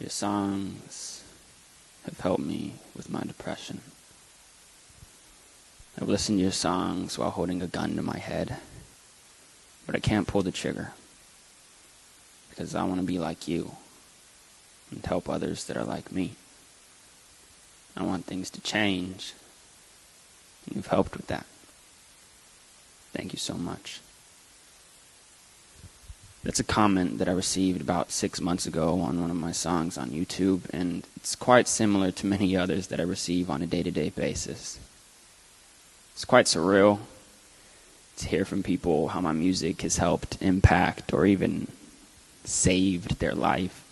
Your songs have helped me with my depression. I've listened to your songs while holding a gun to my head, but I can't pull the trigger because I want to be like you and help others that are like me. I want things to change, and you've helped with that. Thank you so much. That's a comment that I received about 6 months ago on one of my songs on YouTube, and it's quite similar to many others that I receive on a day-to-day basis. It's quite surreal to hear from people how my music has helped impact or even saved their life,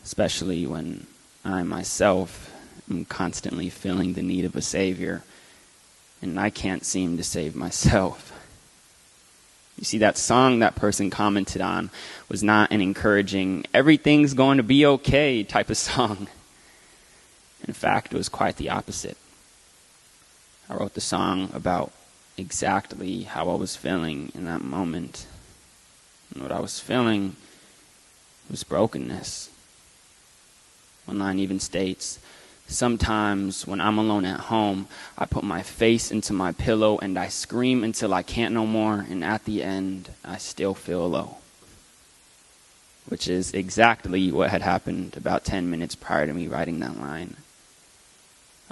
especially when I myself am constantly feeling the need of a savior, and I can't seem to save myself. You see, that song that person commented on was not an encouraging, everything's going to be okay type of song. In fact, it was quite the opposite. I wrote the song about exactly how I was feeling in that moment. And what I was feeling was brokenness. One line even states, "Sometimes when I'm alone at home, I put my face into my pillow and I scream until I can't no more, and at the end, I still feel low." Which is exactly what had happened about 10 minutes prior to me writing that line.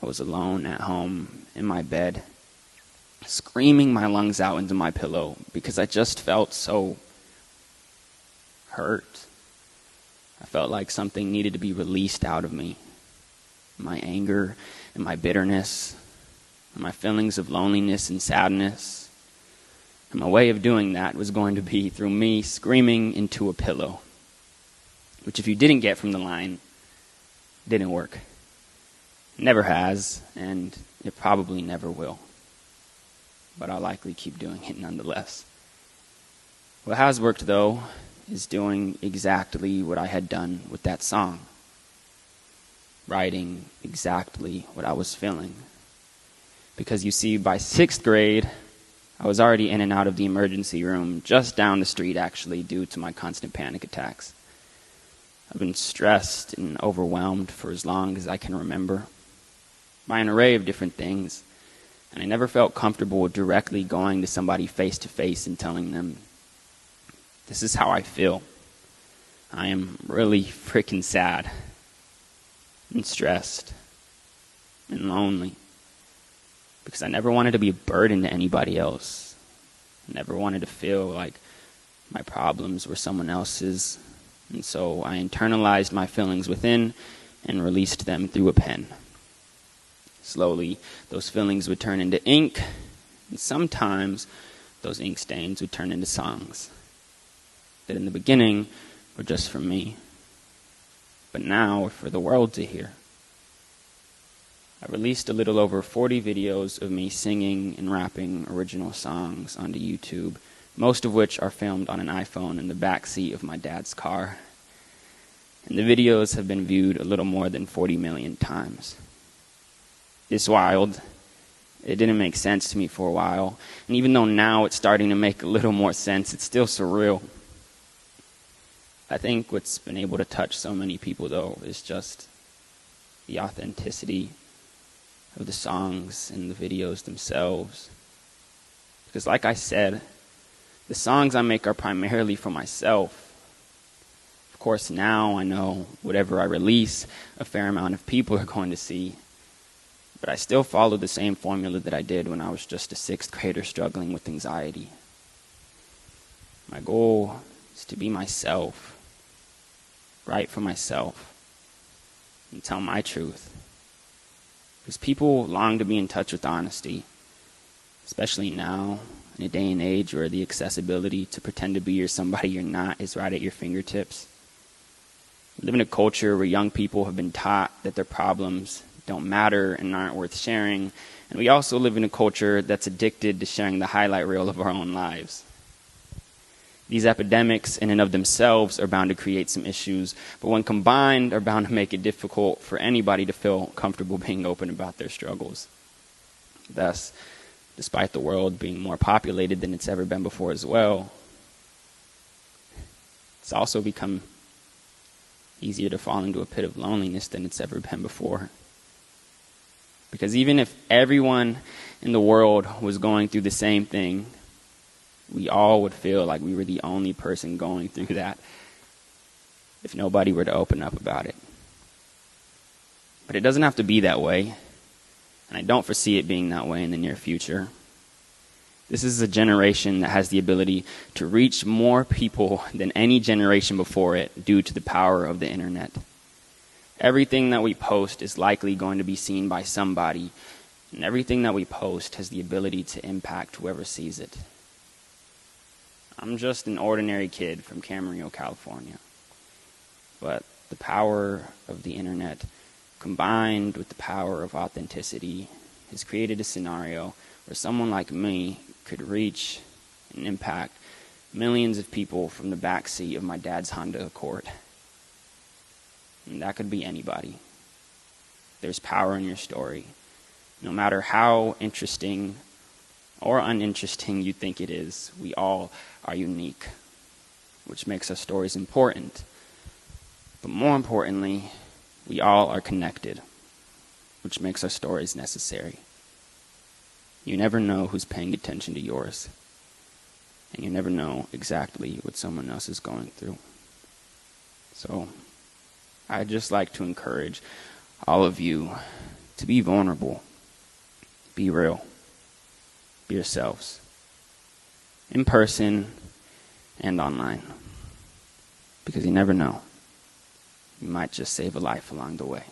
I was alone at home in my bed, screaming my lungs out into my pillow because I just felt so hurt. I felt like something needed to be released out of me. My anger and my bitterness, and my feelings of loneliness and sadness. And my way of doing that was going to be through me screaming into a pillow. Which, if you didn't get from the line, didn't work. Never has, and it probably never will. But I'll likely keep doing it nonetheless. What has worked, though, is doing exactly what I had done with that song. Writing exactly what I was feeling. Because you see, by 6th grade, I was already in and out of the emergency room, just down the street actually, due to my constant panic attacks. I've been stressed and overwhelmed for as long as I can remember, by an array of different things, and I never felt comfortable directly going to somebody face to face and telling them, "This is how I feel. I am really freaking sad and stressed and lonely," because I never wanted to be a burden to anybody else. I never wanted to feel like my problems were someone else's, and so I internalized my feelings within and released them through a pen. Slowly, those feelings would turn into ink, and sometimes those ink stains would turn into songs that in the beginning were just for me, but now for the world to hear. I released a little over 40 videos of me singing and rapping original songs onto YouTube, most of which are filmed on an iPhone in the backseat of my dad's car. And the videos have been viewed a little more than 40 million times. It's wild. It didn't make sense to me for a while. And even though now it's starting to make a little more sense, it's still surreal. I think what's been able to touch so many people, though, is just the authenticity of the songs and the videos themselves. Because like I said, the songs I make are primarily for myself. Of course, now I know whatever I release, a fair amount of people are going to see. But I still follow the same formula that I did when I was just a 6th grader struggling with anxiety. My goal is to be myself. Write for myself and tell my truth. Because people long to be in touch with honesty, especially now in a day and age where the accessibility to pretend to be somebody you're not is right at your fingertips. We live in a culture where young people have been taught that their problems don't matter and aren't worth sharing, and we also live in a culture that's addicted to sharing the highlight reel of our own lives. These epidemics in and of themselves are bound to create some issues, but when combined are bound to make it difficult for anybody to feel comfortable being open about their struggles. Thus, despite the world being more populated than it's ever been before as well, it's also become easier to fall into a pit of loneliness than it's ever been before. Because even if everyone in the world was going through the same thing, we all would feel like we were the only person going through that if nobody were to open up about it. But it doesn't have to be that way, and I don't foresee it being that way in the near future. This is a generation that has the ability to reach more people than any generation before it due to the power of the internet. Everything that we post is likely going to be seen by somebody, and everything that we post has the ability to impact whoever sees it. I'm just an ordinary kid from Camarillo, California. But the power of the internet, combined with the power of authenticity, has created a scenario where someone like me could reach and impact millions of people from the backseat of my dad's Honda Accord. And that could be anybody. There's power in your story. No matter how interesting or uninteresting you think it is, we all are unique, which makes our stories important. But more importantly, we all are connected, which makes our stories necessary. You never know who's paying attention to yours, and you never know exactly what someone else is going through. So, I'd just like to encourage all of you to be vulnerable, be real, be yourselves, in person and online, because you never know. You might just save a life along the way.